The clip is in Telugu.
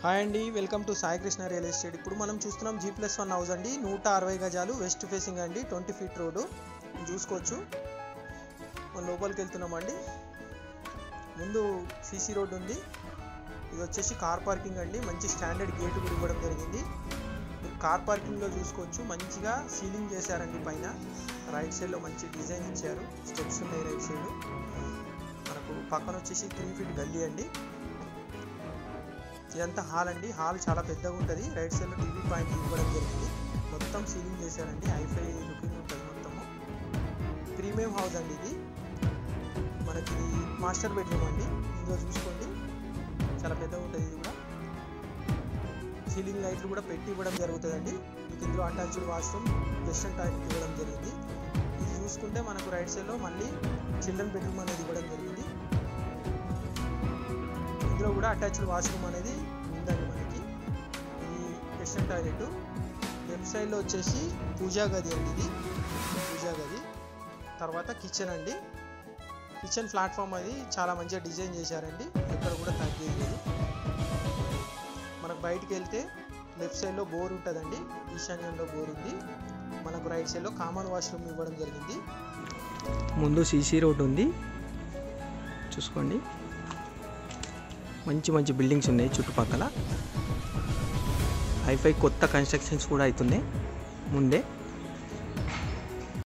హాయ్ అండి, welcome to Sai Krishna real estate. ఇప్పుడు మనం చూస్తున్నాం G+1 హౌస్ అండి. 160 గజాలు, వెస్ట్ ఫేసింగ్ అండి, 20 ఫీట్ రోడ్డు చూసుకోవచ్చు. మనం లోపలికి వెళ్తున్నామండి. ముందు సీసీ రోడ్ ఉంది. ఇది వచ్చేసి కార్ పార్కింగ్ అండి. మంచి స్టాండర్డ్ గేట్ కూడా ఇవ్వడం జరిగింది. కార్ పార్కింగ్లో చూసుకోవచ్చు, మంచిగా సీలింగ్ చేశారండి. పైన రైట్ సైడ్లో మంచి డిజైన్ ఇచ్చారు. స్టెప్స్ ఉన్నాయి రైట్ సైడ్. మనకు పక్కన వచ్చేసి 3 ఫీట్ గల్లీ అండి. ఇదంతా హాల్ అండి. హాల్ చాలా పెద్దగా ఉంటుంది. రైట్ సైడ్లో టీవీ పాయింట్ ఇవ్వడం జరిగింది. మొత్తం సీలింగ్ చేశారండి. హైఫై లుకింగ్ ఉంటుంది మొత్తము. ప్రీమియం హౌస్ అండి ఇది. మనకి మాస్టర్ బెడ్రూమ్ అండి. ఇందులో చూసుకోండి, చాలా పెద్దగా ఉంటుంది. ఇది కూడా సీలింగ్ లైట్లు కూడా పెట్టి ఇవ్వడం జరుగుతుందండి. మీకు ఇందులో అటాచ్డ్ వాష్రూమ్, వెస్టర్న్ టాయిలెట్ ఇవ్వడం జరిగింది. ఇది చూసుకుంటే మనకు రైట్ సైడ్లో మళ్ళీ చిల్డ్రన్ బెడ్రూమ్ అనేది ఇవ్వడం జరిగింది. ఇందులో కూడా అటాచ్డ్ వాష్రూమ్ అనేది ఉందండి మనకి. ఇది వెస్టర్న్ టాయిలెట్. లెఫ్ట్ సైడ్లో వచ్చేసి పూజా గది అండి. ఇది పూజా గది. తర్వాత కిచెన్ అండి. కిచెన్ ప్లాట్ఫామ్ అది చాలా మంచిగా డిజైన్ చేశారండి. ఎక్కడ కూడా తగ్గేది లేదు. మనకు బయటికి వెళ్తే లెఫ్ట్ సైడ్లో బోర్ ఉంటుందండి. ఈశాన్యంలో బోర్ ఉంది. మనకు రైట్ సైడ్లో కామన్ వాష్రూమ్ ఇవ్వడం జరిగింది. ముందు సీసీ రోడ్ ఉంది, చూసుకోండి. మంచి మంచి బిల్డింగ్స్ ఉన్నాయి చుట్టుపక్కల. హైఫై కొత్త కన్స్ట్రక్షన్స్ కూడా అవుతున్నాయి ముందే.